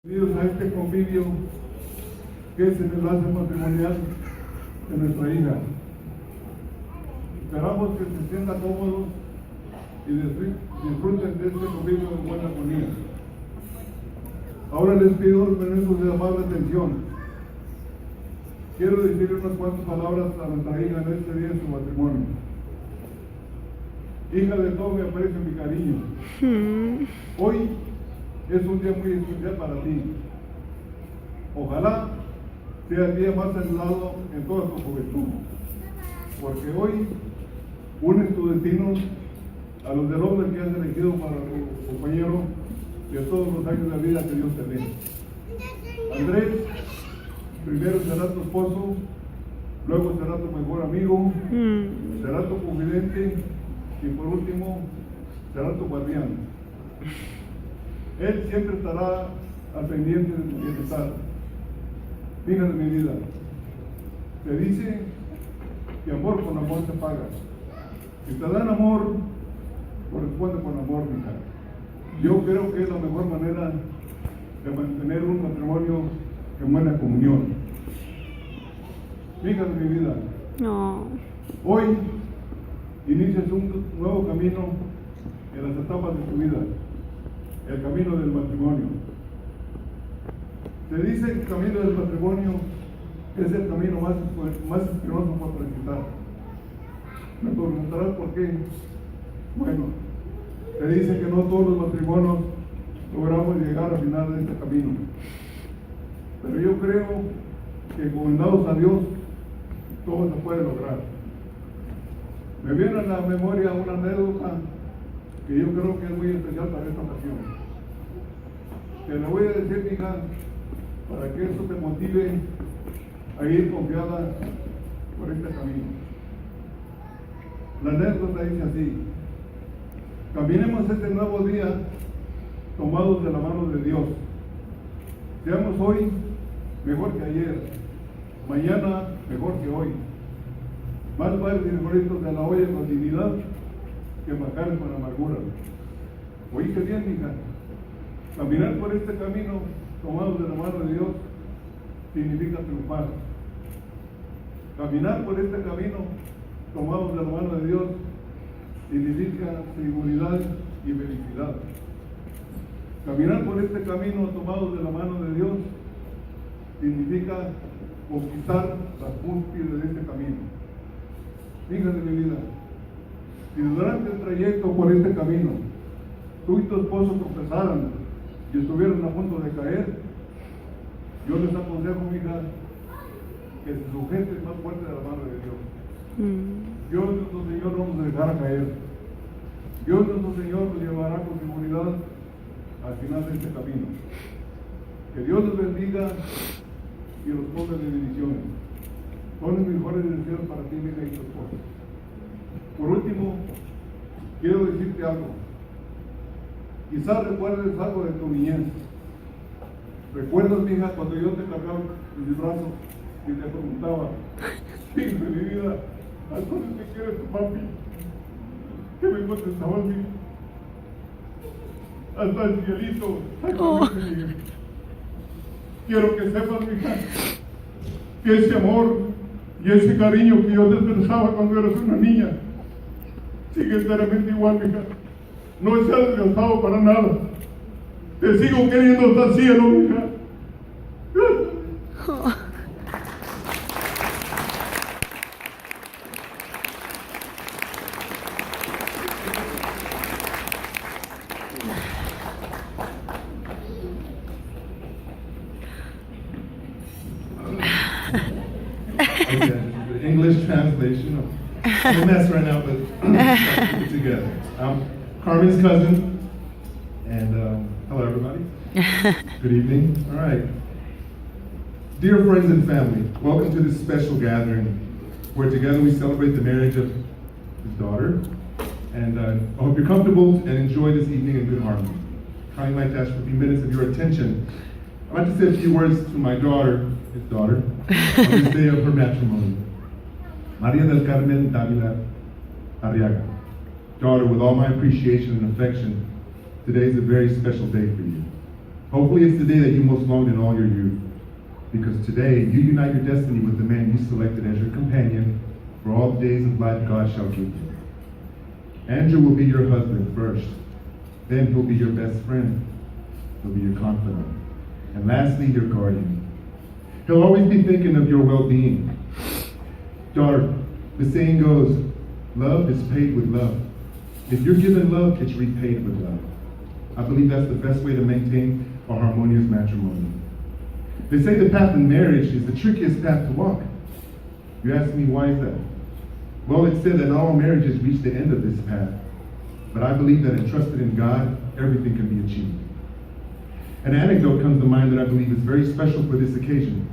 Bienvenidos a este convivio que es el enlace matrimonial de nuestra hija. Esperamos que se sientan cómodos y disfruten de este convivio en buena armonía. Ahora les pido unos minutos de amable atención. Quiero decirle unas cuantas palabras a nuestra hija en este día de su matrimonio. Hija, de todo me aprecio mi cariño. Hoy es un día muy especial para ti. Ojalá sea el día más anhelado en toda tu juventud, porque hoy unes tu destino a los del hombre que has elegido para tu compañero de todos los años de vida que Dios te dé. Andrés, primero será tu esposo, luego será tu mejor amigo, será tu confidente y por último será tu guardián. Él siempre estará al pendiente de tu bienestar. Hija de mi vida, te dice que amor con amor se paga. Si te dan amor, corresponde con amor, hija. Yo creo que es la mejor manera de mantener un matrimonio en buena comunión. Hija de mi vida, hoy inicias un nuevo camino en las etapas de tu vida. El camino del matrimonio. Se dice que el camino del matrimonio es el camino más espinoso por transitar. Me preguntarás por qué. Bueno, se dice que no todos los matrimonios logramos llegar al final de este camino. Pero yo creo que encomendados a Dios, todo se puede lograr. Me viene a la memoria una anécdota que yo creo que es muy especial para esta ocasión. Te la voy a decir, hija, para que eso te motive a ir confiada por este camino. La anécdota dice así: caminemos este nuevo día tomados de la mano de Dios. Seamos hoy mejor que ayer, mañana mejor que hoy. Más vale frijolitos de la olla con dignidad que manjares con amargura. Oíste bien, hija. Caminar por este camino tomados de la mano de Dios significa triunfar. Caminar por este camino tomados de la mano de Dios significa seguridad y felicidad. Caminar por este camino tomados de la mano de Dios significa conquistar las cúspides de este camino. Hija de mi vida, si durante el trayecto por este camino tú y tu esposo tropezaran y estuvieran a punto de caer, yo les aconsejo, mi hija, que se sujeten más fuerte a la mano de Dios. Dios nuestro Señor no nos dejará caer. Dios nuestro Señor nos llevará con seguridad al final de este camino. Que Dios los bendiga y los ponga de bendiciones. Son los mejores deseos para ti, mi hija, y tu esposo. Por último, quiero decirte algo. Quizás recuerdes algo de tu niñez. ¿Recuerdas, mi hija, cuando yo te cargaba en mis brazos y te preguntaba: hija de mi vida, ¿a dónde te quieres tu papi? ¿Qué me contestabas, mi hija? Hasta el cielito. Quiero que sepas, mi hija, que ese amor y ese cariño que yo te expresaba cuando eras una niña sigue enteramente igual, mi hija. No se ha desgastado para nada. Te sigo queriendo hasta el cielo, mi hija. Okay, the English translation. I'm a mess right now, but let's put it together. I'm Carmen's cousin, and hello everybody. Good evening. All right. Dear friends and family, welcome to this special gathering where together we celebrate the marriage of his daughter. And I hope you're comfortable and enjoy this evening in good harmony. Kindly like to ask for a few minutes of your attention. I'd like to say a few words to my daughter, his daughter, on this day of her matrimony. Maria del Carmen Davila Arriaga. Daughter, with all my appreciation and affection, today is a very special day for you. Hopefully it's the day that you most longed in all your youth, because today you unite your destiny with the man you selected as your companion for all the days of life God shall give you. Andrew will be your husband first, then he'll be your best friend, he'll be your confidant, and lastly, your guardian. He'll always be thinking of your well-being. Daughter, the saying goes, love is paid with love. If you're given love, it's repaid with love. I believe that's the best way to maintain a harmonious matrimony. They say the path in marriage is the trickiest path to walk. You ask me, why is that? Well, it's said that not all marriages reach the end of this path, but I believe that entrusted in God, everything can be achieved. An anecdote comes to mind that I believe is very special for this occasion.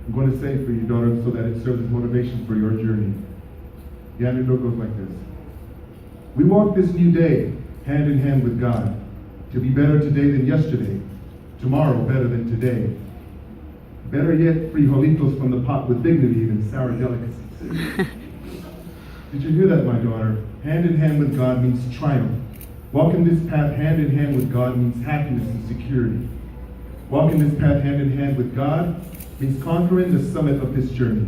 I'm going to say it for you, daughter, so that it serves as motivation for your journey. The anecdote goes like this. We walk this new day hand in hand with God to be better today than yesterday, tomorrow better than today. Better yet, frijolitos from the pot with dignity than sour delicacies. Did you hear that, my daughter? Hand in hand with God means triumph. Walking this path hand in hand with God means happiness and security. Walking this path hand in hand with God means conquering the summit of this journey.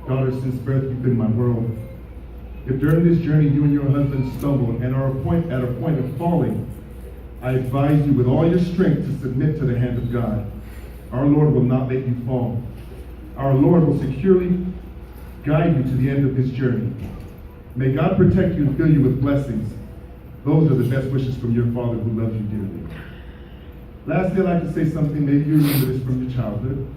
Daughter, since birth you've been my world. If during this journey you and your husband stumble and are at a point of falling, I advise you with all your strength to submit to the hand of God. Our Lord will not let you fall. Our Lord will securely guide you to the end of this journey. May God protect you and fill you with blessings. Those are the best wishes from your Father who loves you dearly. Lastly, I'd like to say something, maybe you remember this from your childhood.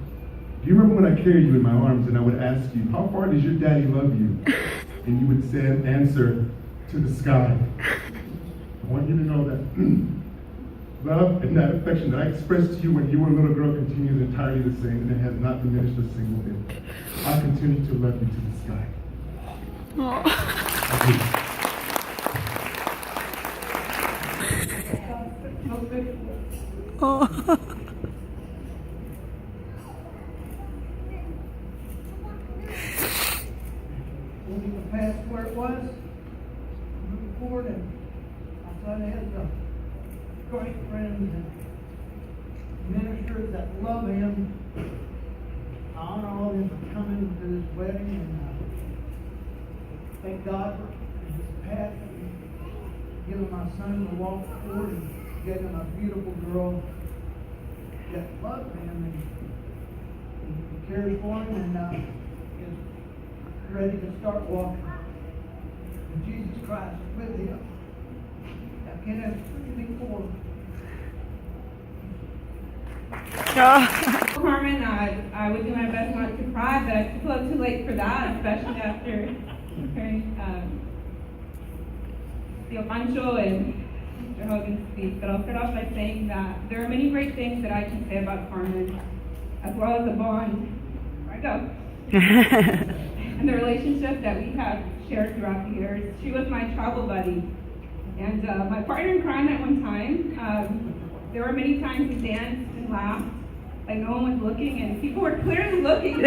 Do you remember when I carried you in my arms and I would ask you, how far does your daddy love you? And you would say, answer, to the sky. I want you to know that love and that affection that I expressed to you when you were a little girl continues entirely the same, and it has not diminished a single bit. I continue to love you to the sky. Oh. Moving the past where it was, moving forward, and my son has great friends and ministers that love him. I honor all of them for coming to this wedding, and thank God for his path and giving my son to walk forward and getting him a beautiful girl that loves him and cares for him and is ready to start walking. And Jesus Christ is with him. I can't ask for anything more. Carmen, I would do my best not to cry, but it's a little too late for that, especially after hearing Theo Pancho and Mr. Hogan speak. But I'll start off by saying that there are many great things that I can say about Carmen, as well as the bond, where I go, and the relationship that we have shared throughout the years. She was my travel buddy, and my partner in crime at one time. There were many times we danced and laughed, like no one was looking, and people were clearly looking.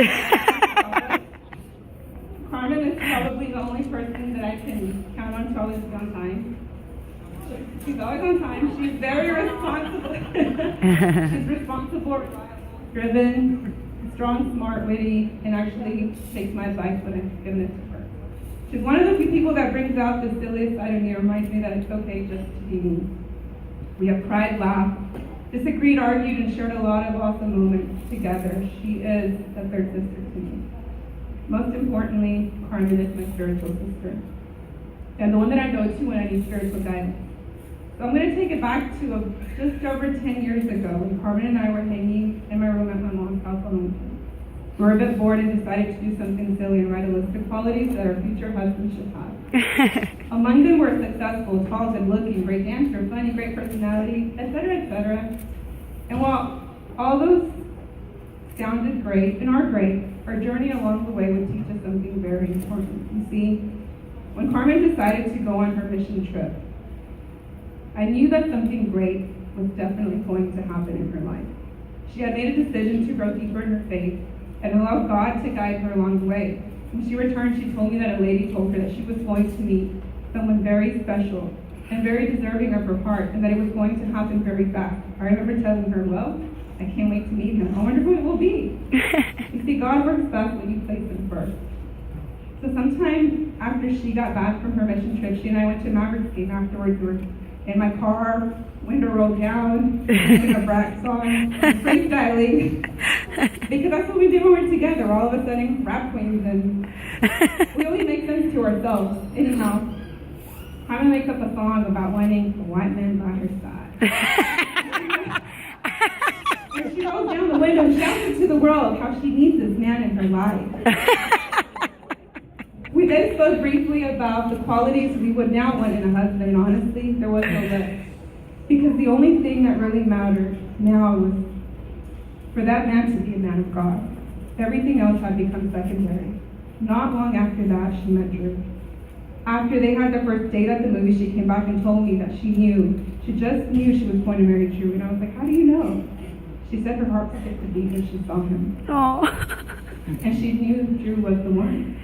Carmen is probably the only person that I can count on to always be on time. She's always on time. She's very responsible. She's responsible, driven, strong, smart, witty, and actually takes my advice when I've given it to her. She's one of those people that brings out the silliest side of me and reminds me that it's okay just to be me. We have cried, laughed, disagreed, argued, and shared a lot of awesome moments together. She is a third sister to me. Most importantly, Carmen is my spiritual sister, and the one that I go to when I need spiritual guidance. So I'm going to take it back to just over 10 years ago when Carmen and I were hanging in my room at my mom's house on Lincoln. We were a bit bored and decided to do something silly and write a list of qualities that our future husband should have. Among them were successful, tall, good-looking, great dancer, funny, great personality, etc., etc. And while all those sounded great and are great, our journey along the way would teach us something very important. You see, when Carmen decided to go on her mission trip, I knew that something great was definitely going to happen in her life. She had made a decision to grow deeper in her faith and allow God to guide her along the way. When she returned, she told me that a lady told her that she was going to meet someone very special and very deserving of her heart, and that it was going to happen very fast. I remember telling her, well, I can't wait to meet him. I wonder who it will be. You see, God works best when you place him first. So sometime after she got back from her mission trip, she and I went to a Mavericks game afterwards. We were in my car, window rolled down, singing a Brack song, freestyling. Because that's what we do when we're together. We're all of a sudden rap queens, and we only make sense to ourselves. Anyhow, Carmen makes up a song about wanting a white man by her side. And she rolls down the window and shouts to the world how she needs this man in her life. We then spoke briefly about the qualities we would now want in a husband, and honestly, there was no list. Because the only thing that really mattered now was for that man to be a man of God. Everything else had become secondary. Not long after that, she met Drew. After they had their first date at the movie, she came back and told me that she just knew she was going to marry Drew. And I was like, how do you know? She said her heart skipped a beat when she saw him. Aww. And she knew Drew was the one.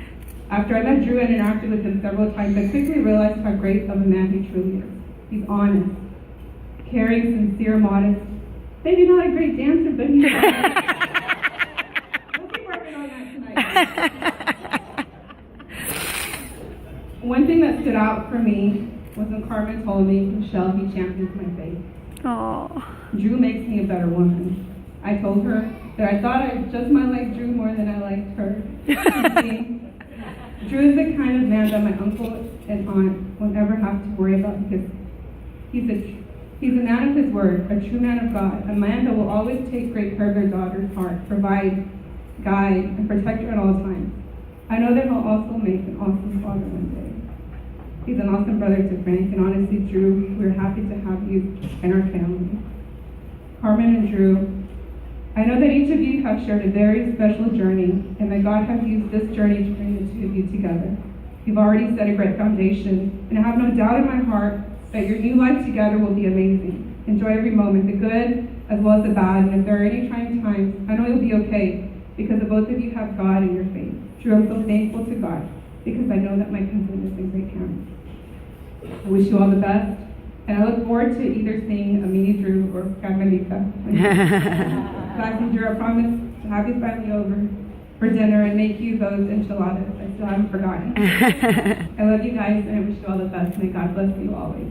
After I met Drew and interacted with him several times, I quickly realized how great of a man he truly is. He's honest, caring, sincere, modest. Maybe not a great dancer, but he's honest. We'll be working on that tonight. One thing that stood out for me was when Carmen told me, Michelle, he champions my faith. Aww. Drew makes me a better woman. I told her that I thought I just might like Drew more than I liked her. See, Drew is the kind of man that my uncle and aunt won't ever have to worry about because he's a man of his word, a true man of God, a man that will always take great care of their daughter's heart, provide, guide, and protect her at all times. I know that he'll also make an awesome father one day. He's an awesome brother to Frank, and honestly, Drew, we're happy to have you in our family. Carmen and Drew, I know that each of you have shared a very special journey, and that God has used this journey to bring the two of you together. You've already set a great foundation, and I have no doubt in my heart that your new life together will be amazing. Enjoy every moment, the good as well as the bad, and if there are any trying times, I know you'll be okay, because the both of you have God in your faith. Drew, I'm so thankful to God, because I know that my cousin is in great hands. I wish you all the best, and I look forward to either seeing a mini Drew or Carmelita. Lastly, Drew, I promise to have you family over for dinner and make you those enchiladas. I still haven't forgotten. I love you guys, and I wish you all the best. May God bless you always.